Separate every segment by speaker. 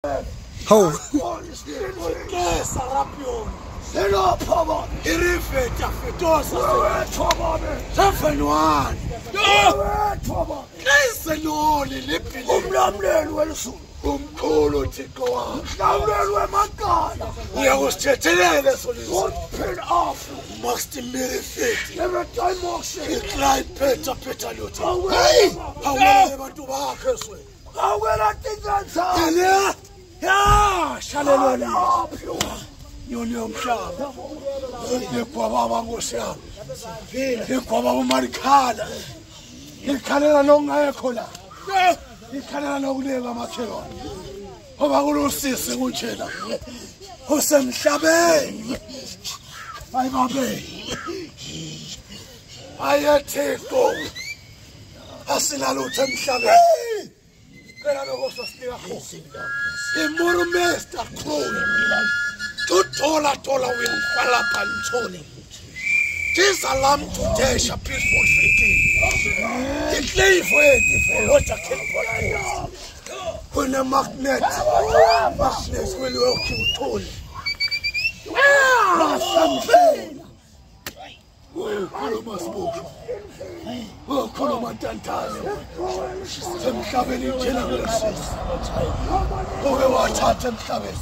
Speaker 1: How?
Speaker 2: Umkhulu Thixo wami mhlawumbe wemakhaya uyakuzithethelele must benefit every time Clyde Peter Luther hey awela abantu bakhe swe awela tinzanza ya shaleloni yoni yomhlaba nekwababa ngosiyami nekwababa umarikhala ikhalela nongayekho la ikhalela nokulenga makhelwane ngoba kulusisi kunjena usemhlabeni ayibabe ayatheko asinalutho emhlabeni phela lokho sasinika khona imurumesta khona tola will fall upon Tony. This alarm today shall peaceful fitting. It lay for what a kill when a magnet will walk you tall. Something. Coloma spoke. Oh, Coloma Tantana. Some Shabby generous. Oh, what hot and Shabby.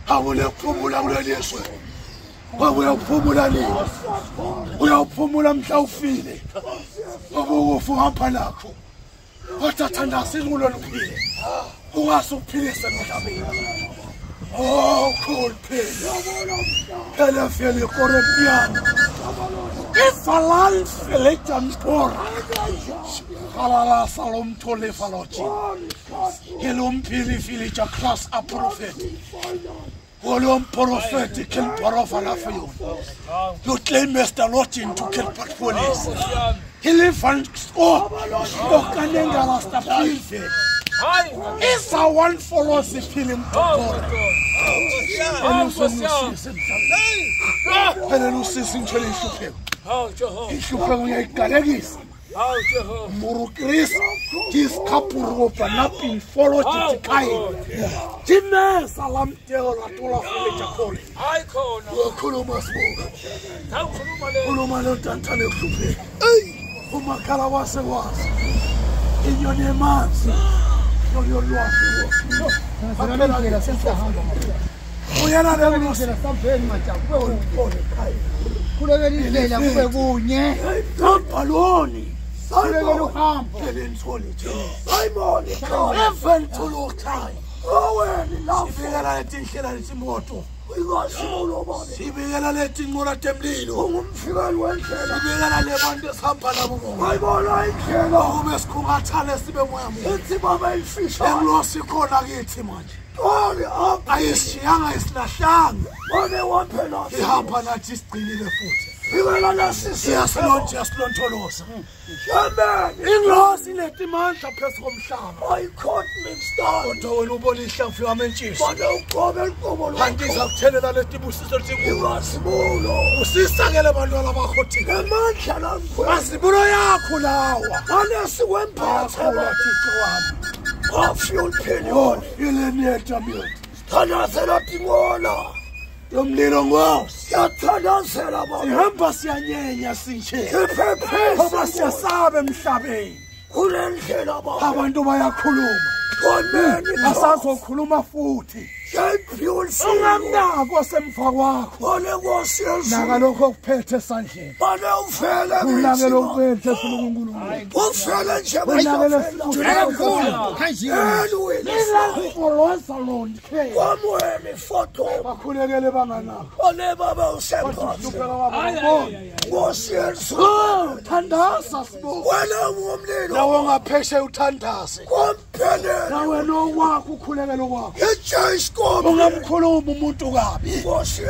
Speaker 2: I will have Pumula radius. I will have Pumulani. We have Pumulam Taufini. Oh, for Hampanaco. What a Tandasin will not be. Who are so pierced and oh, cold pain. Pelafeli Correpian. If a land Felitan poor. Halala Salom Tole Falochi. Hilum Pili Filicha class a prophet. Volum prophetic and parofalafion. You claim Mr. Lottin to kill police. He lives and Cananga the Pilfe. If I want follows the film to God. Penelusis in Chelishu. He should probably a Galegis. Murukris, his Kapuropa, napping, followed to Kai. Timna, Salam, Teola, Felichapoli. I call Kulumas. Kulumano Tantano Supe. Umakalawasa was. In your name, man. Your we are not able to say very much. Could have been laid up alone. I'm on to look time. Oh, well, I think it's immortal. We got she began a letting more at them lead. Oh, she began a levan the Sampanago. I'm all right. Oh, Miss Kumatalis, the one. It's a mobile fish. I'm lost the corner. It's him. Oh, I is young, I is not young. Oh, they want penalty. He happened at just bringing the foot. We will not assist. Yes, not just Lontolos. In loss in a demand to press from Sham. I caught mixed down. But nobody shall feel mentioned. But no problem. And these are 10 and the bushes of the was small. Sister Elemandola Hoti. A man cannot pass the Buraya Kulawa. Unless when parts of your opinion, you let me tamil. Tanasera Yom little mouse. Yatanasera. Hampasia Yenya Sinche. Hampasia Sabem Shabe. Kulenkelaba. Havandumaya Kulum. One man in Asaso Kuluma Futi. Champion Singam was them for walk. One was your Nagaloko Peter Sanche. One of Fella. Nagalo Peter Sungulu. What Fella for once alone. One way photo. Makulebanana. Oneba Semper. Was your son. Tandasas. One of woman. No one patient Tandas. One penny. Now no walk who couldn't walk. It's just Ungamkhulu umuntu kabi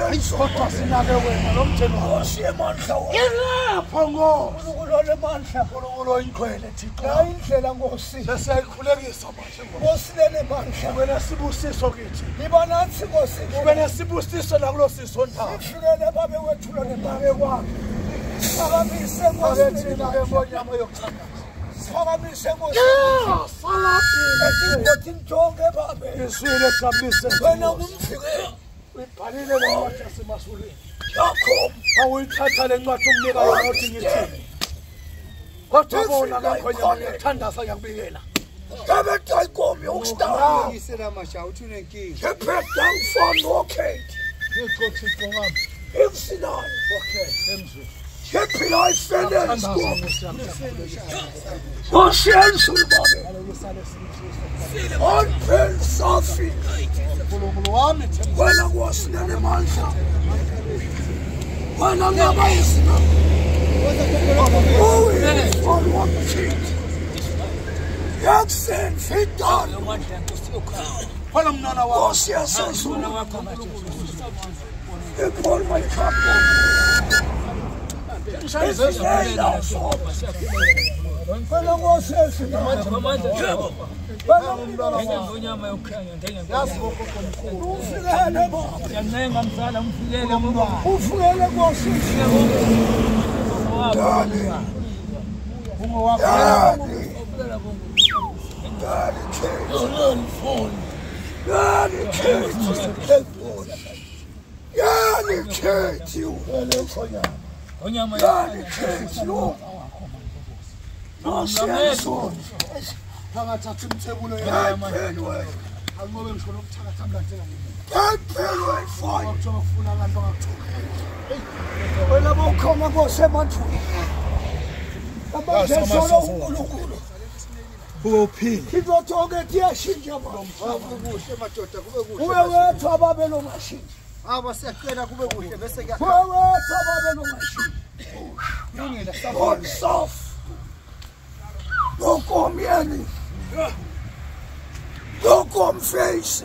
Speaker 2: ayisodwa sinake wena lo mthelo wasiyemanhla yilapho ngosi kulole mandla kulolo inqwele Thixo hayi indlela ngosi sesiyakhulekisa manje ngosi lele mandla wena sibusiso kithi libanathi ngosi wena sibusiso la kulo sisondawo sifikele babe wethu lo nebabe kwakhe ababise ngosi la embonyama yokuthanda Phakamise Nkosi. Ethi njonge babe. Iswele xabise. Wena umfikele. Uyibhalile le ncwadi yasemasulwini. Yakho awuyithatha le ncwadi umnika yona uthi ngithini. Kodwa bona kakhona ngiyathandaza ngiyakubikela. Gabe tayikomi ukustara.
Speaker 1: Isela masha uthi unenkinga.
Speaker 2: Ngephetha ngifana okhethi.
Speaker 1: Ngixoxiswa ngami.
Speaker 2: Emsinayo.
Speaker 1: Okay, emzwe.
Speaker 2: Ngephila ayifele isikole. Ngoshensu babe. On pen safi.
Speaker 1: Unkulunkulu wami
Speaker 2: Wena kwasina nemandla. Wena ngabayisina. Oh, on one feet. Yaksen fitan.
Speaker 1: khona mnana wakho.
Speaker 2: Nkosi yasezulu. Epol my cup. Wena Nkosi yasezulu. Ufikele baba. Ufikele Nkosi. Kizotoke tiyashintsha
Speaker 1: Kuhle madoda kube kuhle.
Speaker 2: kuwe wethu ababelo mashini
Speaker 1: Aba siyacela kube kuhle bese ke
Speaker 2: kuwe wethu ababelo mashini
Speaker 1: kulungile
Speaker 2: on soft lokomyeni lokomface